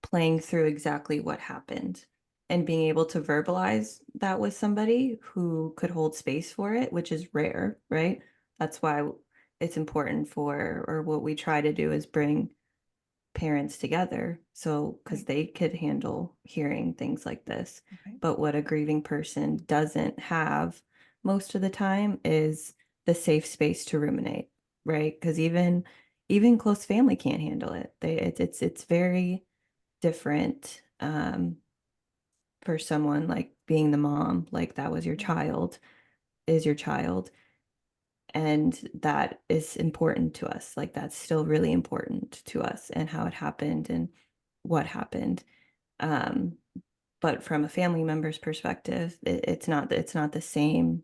playing through exactly what happened and being able to verbalize that with somebody who could hold space for it, which is rare, right? That's why it's important or what we try to do is bring parents together, so because they could handle hearing things like this. But what a grieving person doesn't have most of the time is the safe space to ruminate, right? Because even close family can't handle it. It's very different for someone like being the mom, like that was your child, is your child. And that is important to us. Like that's still really important to us, and how it happened and what happened. But from a family member's perspective, it's not the same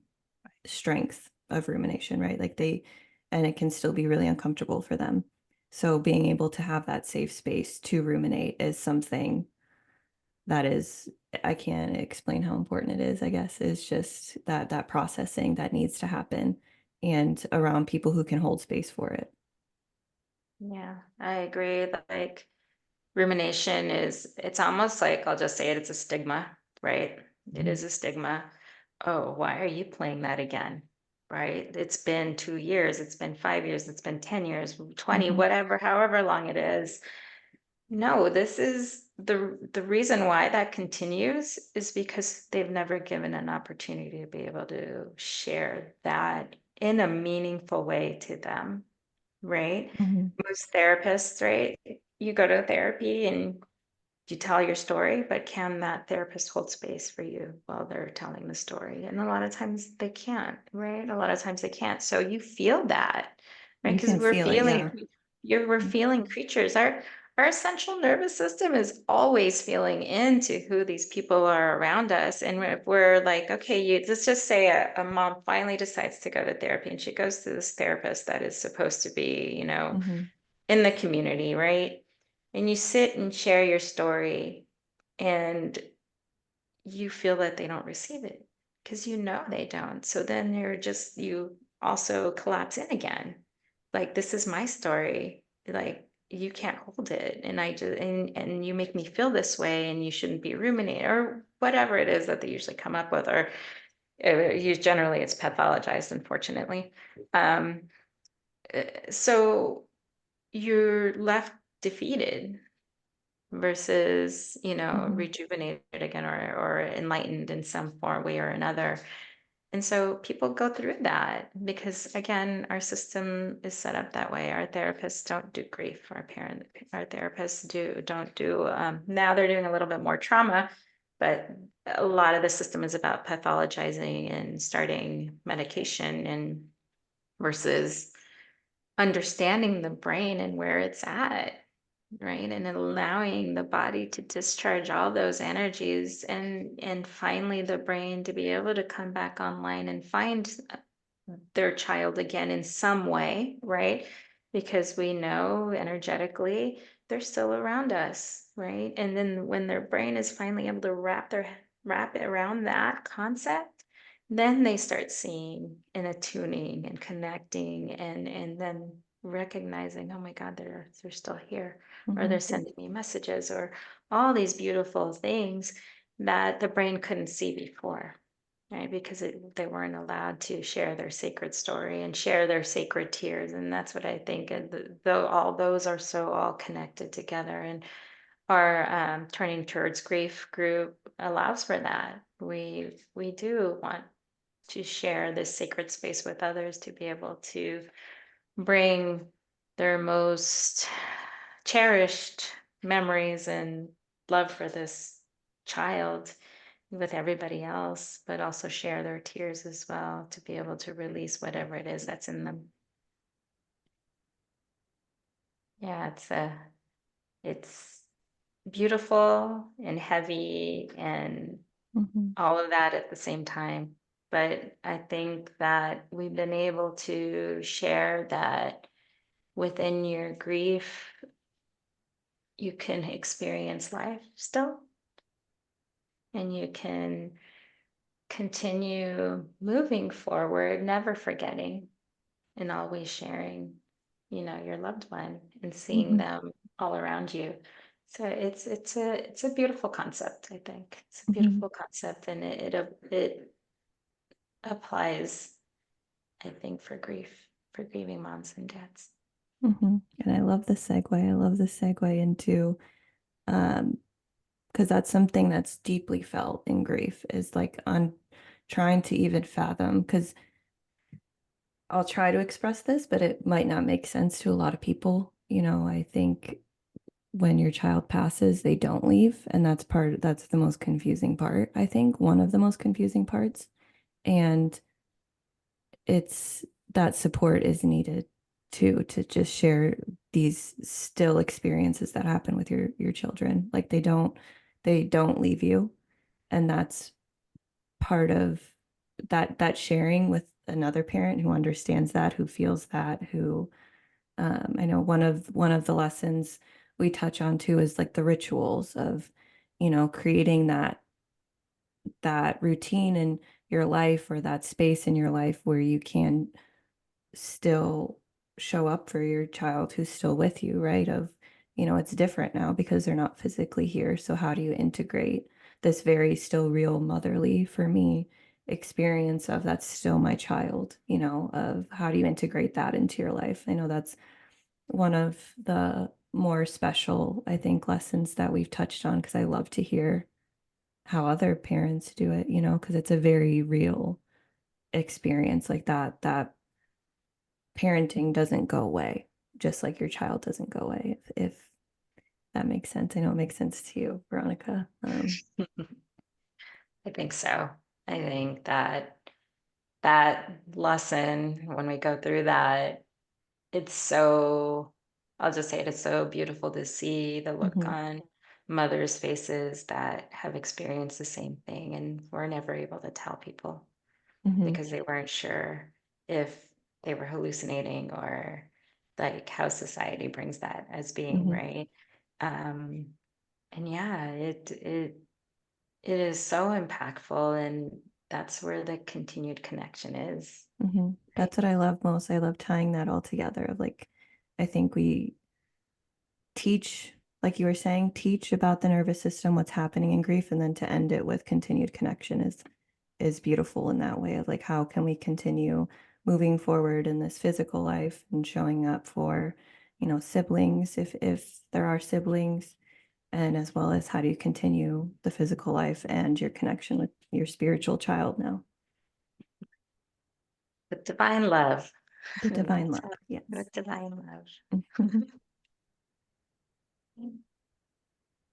strength of rumination, right? And it can still be really uncomfortable for them. So being able to have that safe space to ruminate is something that is, I can't explain how important it is, I guess, is just that processing that needs to happen, and around people who can hold space for it. Yeah, I agree. Like rumination it's almost like, I'll just say it's a stigma, right? It is a stigma. Oh, why are you playing that again? right? It's been 2 years, it's been 5 years, it's been 10 years, 20, whatever, however long it is. No, this is the reason why that continues is because they've never given an opportunity to be able to share that in a meaningful way to them, right? Most therapists, right? You go to therapy and you tell your story, but can that therapist hold space for you while they're telling the story? And a lot of times they can't, right? A lot of times they can't. So you feel that, right? You Because can we're feel it, yeah. we're feeling creatures. Our central nervous system is always feeling into who these people are around us. And if we're like, okay, let's just say a mom finally decides to go to therapy and she goes to this therapist that is supposed to be, in the community, right? And you sit and share your story and you feel that they don't receive it because they don't. So then you also collapse in again. Like, this is my story. Like, you can't hold it. And and you make me feel this way and you shouldn't be ruminating or whatever it is that they usually come up with, or generally it's pathologized, unfortunately. So you're left defeated versus, rejuvenated again, or enlightened in some form, way or another. And so people go through that because, again, our system is set up that way. Our therapists don't do grief. Our therapists don't do. Now they're doing a little bit more trauma, but a lot of the system is about pathologizing and starting medication, and versus understanding the brain and where it's at, right? And allowing the body to discharge all those energies, and finally the brain to be able to come back online and find their child again in some way, right? Because we know energetically they're still around us, right? And then when their brain is finally able to wrap it around that concept, then they start seeing and attuning and connecting, and then recognizing, oh my God, they're still here, or they're sending me messages, or all these beautiful things that the brain couldn't see before, right? Because they weren't allowed to share their sacred story and share their sacred tears. And that's what I think, though all those are so all connected together. And our Turning Towards Grief group allows for that. We do want to share this sacred space with others, to be able to bring their most cherished memories and love for this child with everybody else, but also share their tears as well, to be able to release whatever it is that's in them. Yeah, it's beautiful and heavy and all of that at the same time. But I think that we've been able to share that within your grief, you can experience life still, and you can continue moving forward, never forgetting, and always sharing, your loved one, and seeing them all around you. So it's a beautiful concept. I think it's a beautiful concept, and it applies, I think, for grieving moms and dads. And I love the segue. I love the segue into, because that's something that's deeply felt in grief, is like on trying to even fathom, because I'll try to express this, but it might not make sense to a lot of people. I think when your child passes, they don't leave. And that's the most confusing part, I think, one of the most confusing parts. And it's that support is needed too, to just share these still experiences that happen with your children. Like they don't leave you. And that's part of that sharing with another parent who understands that, who feels that, who I know one of the lessons we touch on too is like the rituals of, creating that routine in your life, or that space in your life where you can still show up for your child who's still with you, right? It's different now because they're not physically here. So how do you integrate this very still real motherly, for me, experience of that's still my child, you know, of how do you integrate that into your life? I know that's one of the more special, I think, lessons that we've touched on, because I love to hear how other parents do it, you know, because it's a very real experience like that, that parenting doesn't go away, just like your child doesn't go away, if that makes sense. I know it makes sense to you, Veronica. I think so. I think that lesson, when we go through that, it's so, I'll just say it, it's so beautiful to see the look on mothers' faces that have experienced the same thing and were never able to tell people because they weren't sure if they were hallucinating, or like how society brings that as being right. And yeah, it is so impactful, and that's where the continued connection is. That's what I love most. I love tying that all together. Of like, I think we teach, like you were saying, teach about the nervous system, what's happening in grief, and then to end it with continued connection is beautiful in that way of like, how can we continue moving forward in this physical life and showing up for, you know, siblings, if there are siblings, and as well as how do you continue the physical life and your connection with your spiritual child now. With divine love. The divine love, yes. With divine love.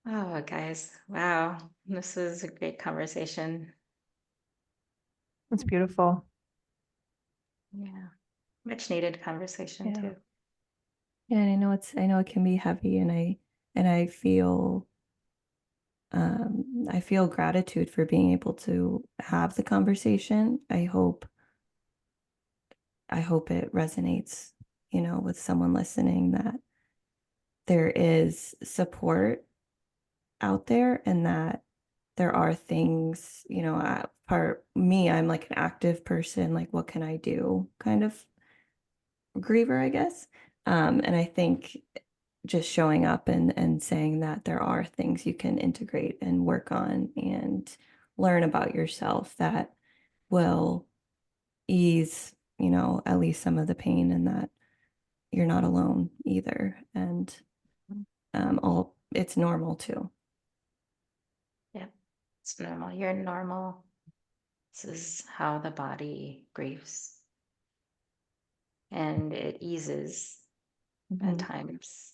Oh, guys, wow, this is a great conversation. It's beautiful. Yeah, much needed conversation too. Yeah, and I know it can be heavy, and I feel gratitude for being able to have the conversation. I hope it resonates, you know, with someone listening, that there is support out there, and that there are things, you know, part me, I'm like an active person, like what can I do kind of griever, I guess. And I think just showing up and saying that there are things you can integrate and work on and learn about yourself that will ease, you know, at least some of the pain, and that you're not alone either. And it's normal too. Yeah, it's normal. You're normal. This is how the body grieves. And it eases at times.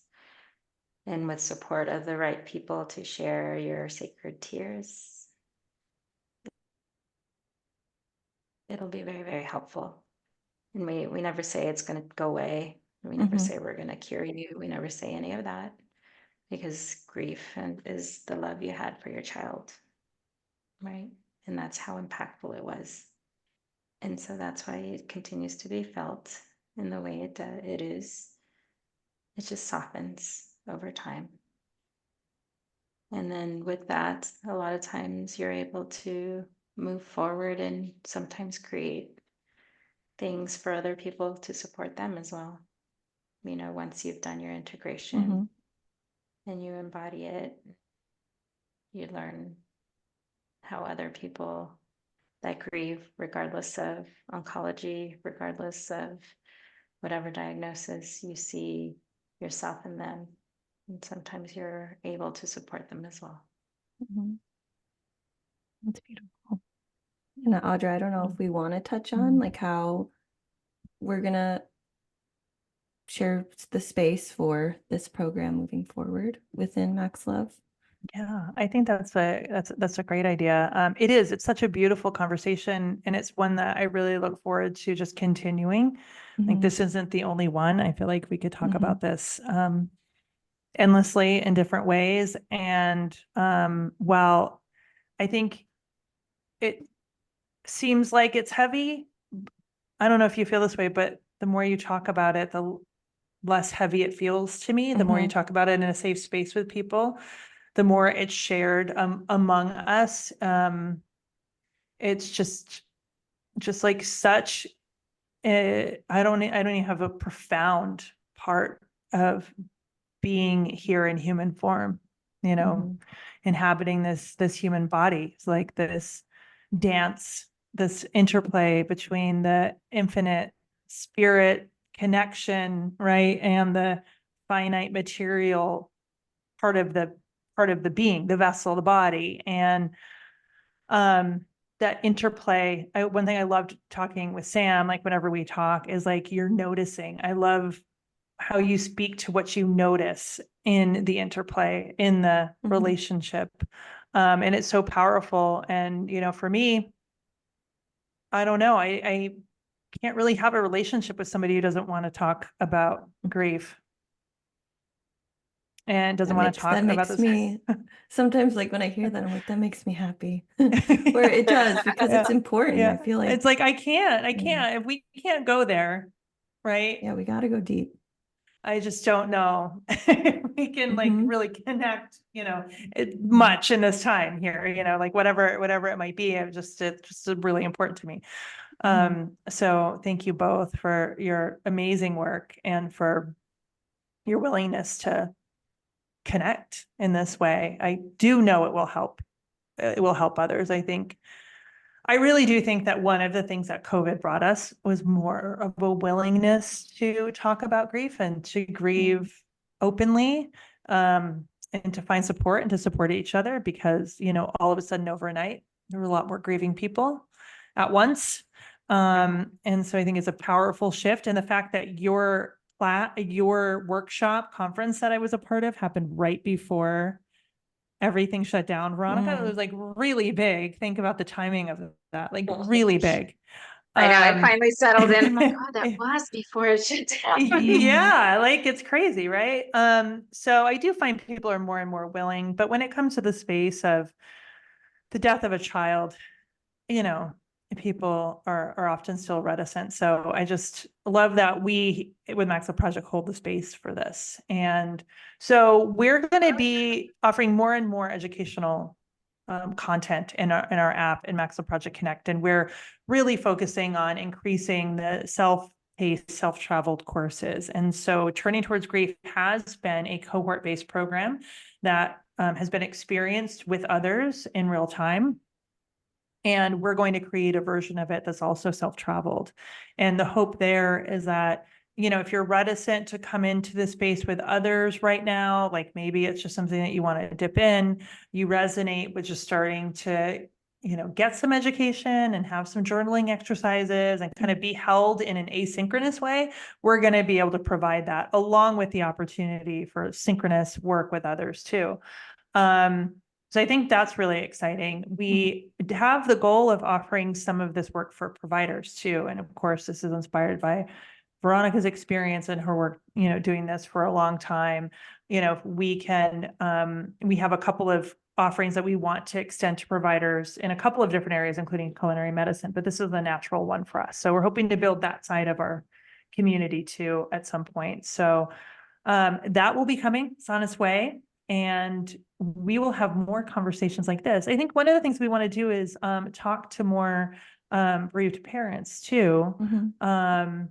And with support of the right people to share your sacred tears, it'll be very, very helpful. And we never say it's going to go away. We never say we're going to cure you. We never say any of that, because grief is the love you had for your child, right? And that's how impactful it was. And so that's why it continues to be felt in the way it is. It just softens over time. And then with that, a lot of times you're able to move forward and sometimes create things for other people to support them as well. You know, once you've done your integration and you embody it, you learn how other people that grieve, regardless of oncology, regardless of whatever diagnosis, you see yourself in them. And sometimes you're able to support them as well. That's beautiful. And Audra, I don't know if we want to touch on like how we're gonna share the space for this program moving forward within MaxLove. Yeah, I think that's a great idea. It's such a beautiful conversation, and it's one that I really look forward to just continuing. Like, this isn't the only one. I feel like we could talk about this endlessly in different ways. And while I think it seems like it's heavy, I don't know if you feel this way, but the more you talk about it, the less heavy it feels to me. The more you talk about it in a safe space with people, the more it's shared among us. It's just like such I don't even have a profound part of being here in human form, you know, inhabiting this human body. It's like this dance this interplay between the infinite spirit connection, right, and the finite material part of the being, the vessel, the body, and that interplay. One thing I loved talking with Sam, like whenever we talk, is like you're noticing. I love how you speak to what you notice in the interplay, in the relationship. And it's so powerful. And, for me, I don't know, I can't really have a relationship with somebody who doesn't want to talk about grief and doesn't want to talk about this. Me sometimes, like when I hear that, I'm like, that makes me happy. Where it does, because it's important. I feel like it's like, I can't, if we can't go there, right? Yeah, we got to go deep. I just don't know if we can like really connect, much in this time here, like whatever it might be. It's just really important to me. So thank you both for your amazing work and for your willingness to connect in this way. I do know it will help. It will help others. I really do think that one of the things that COVID brought us was more of a willingness to talk about grief and to grieve openly, and to find support and to support each other, because, all of a sudden overnight, there were a lot more grieving people at once. And so I think it's a powerful shift. And the fact that your workshop conference that I was a part of happened right before everything shut down, Veronica, it was like really big. Think about the timing of that, like really big. I know, I finally settled in. I'm like, oh, that was before it shut down. Yeah, like it's crazy, right? So I do find people are more and more willing, but when it comes to the space of the death of a child, people are often still reticent. So I just love that we, with MaxLove Project, hold the space for this. And so we're going to be offering more and more educational content in our app in MaxLove Project Connect. And we're really focusing on increasing the self-paced, self-traveled courses. And so Turning Towards Grief has been a cohort-based program that has been experienced with others in real time. And we're going to create a version of it that's also self-traveled. And the hope there is that, if you're reticent to come into the space with others right now, like maybe it's just something that you want to dip in, you resonate with just starting to, get some education and have some journaling exercises and kind of be held in an asynchronous way, we're going to be able to provide that along with the opportunity for synchronous work with others too. So I think that's really exciting. We have the goal of offering some of this work for providers too. And of course, this is inspired by Veronica's experience and her work, doing this for a long time. We have a couple of offerings that we want to extend to providers in a couple of different areas, including culinary medicine, but this is the natural one for us. So we're hoping to build that side of our community too at some point. So that will be coming. It's on its way. And we will have more conversations like this. I think one of the things we want to do is talk to more bereaved parents too. And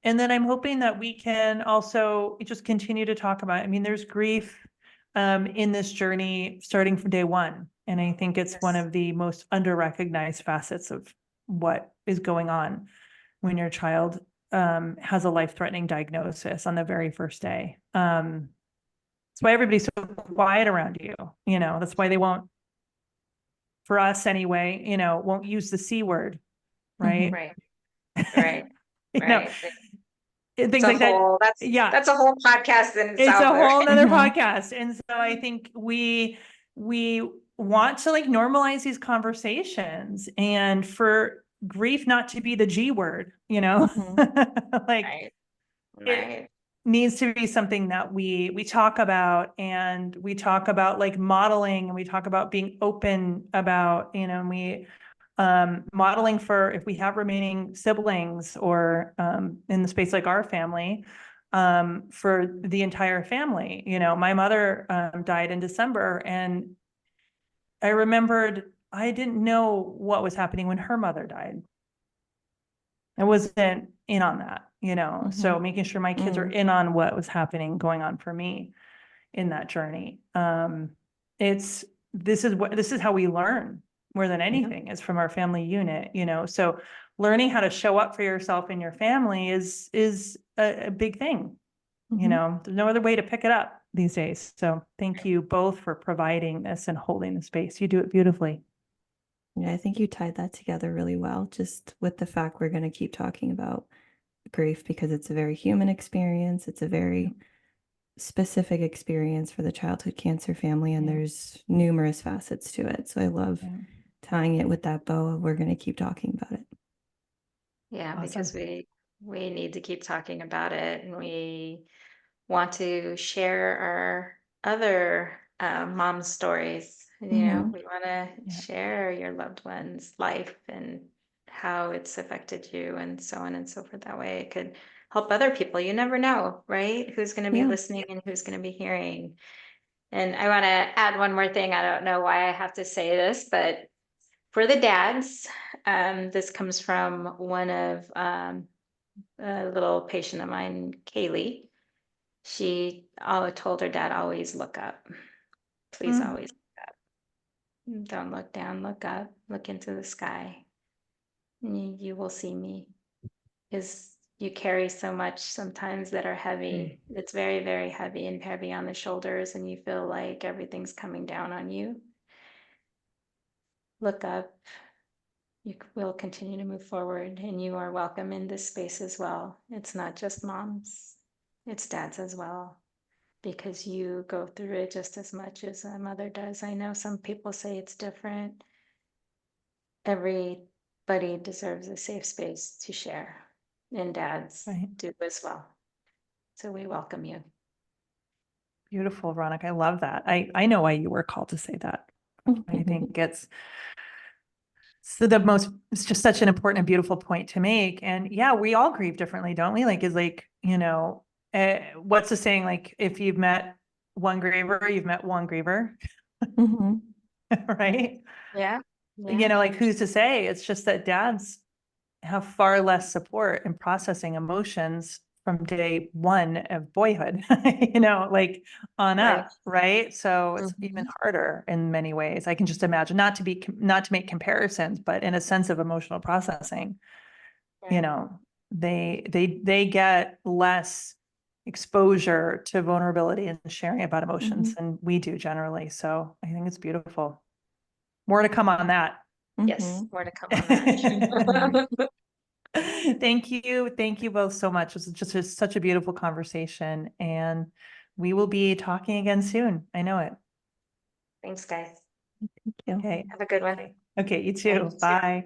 then I'm hoping that we can also just continue to talk about, there's grief in this journey starting from day one. And I think it's one of the most under-recognized facets of what is going on when your child has a life-threatening diagnosis on the very first day. That's why everybody's so quiet around you. That's why they won't, for us anyway, won't use the C word, right? Right. Things like that. That's a whole podcast in itself. It's a whole nother podcast. And so I think we want to like normalize these conversations and for grief not to be the G word, It needs to be something that we talk about, and we talk about like modeling, and we talk about being open about, and we modeling for if we have remaining siblings or in the space like our family, for the entire family. My mother died in December, and I remembered I didn't know what was happening when her mother died. I wasn't in on that, so making sure my kids are in on what was happening, going on for me in that journey. This is how we learn, more than anything is from our family unit, so learning how to show up for yourself and your family is a big thing. There's no other way to pick it up these days. So thank you both for providing this and holding the space. You do it beautifully. Yeah, I think you tied that together really well, just with the fact we're going to keep talking about grief because it's a very human experience. It's a very specific experience for the childhood cancer family, and there's numerous facets to it. So I love tying it with that bow of we're going to keep talking about it. Yeah, Awesome. because we need to keep talking about it, and we want to share our other mom stories. We want to share your loved one's life and how it's affected you and so on and so forth. That way it could help other people. You never know, right? Who's going to be listening and who's going to be hearing. And I want to add one more thing. I don't know why I have to say this, but for the dads, this comes from one of a little patient of mine, Kaylee. She told her dad, always look up. Please always look up. Don't look down, look up, look into the sky. And you will see me. Because you carry so much sometimes that are heavy. It's very, very heavy and heavy on the shoulders, and you feel like everything's coming down on you. Look up. You will continue to move forward, and you are welcome in this space as well. It's not just moms, it's dads as well, because you go through it just as much as a mother does. I know some people say it's different. Everybody deserves a safe space to share, and dads do as well. So we welcome you. Beautiful, Veronica. I love that. I know why you were called to say that. I think it's just such an important and beautiful point to make. And yeah, we all grieve differently, don't we? Like, what's the saying? Like, if you've met one griever, you've met one griever. Right? Yeah. Like, who's to say? It's just that dads have far less support in processing emotions from day one of boyhood, like on up, right? So it's even harder in many ways. I can just imagine, not to make comparisons, but in a sense of emotional processing, they get less exposure to vulnerability and sharing about emotions than we do generally. So I think it's beautiful. More to come on that. Yes, more to come on that. Thank you. Thank you both so much. It was just such a beautiful conversation, and we will be talking again soon. I know it. Thanks, guys. Thank you. Okay. Have a good one. Okay, you too. Bye.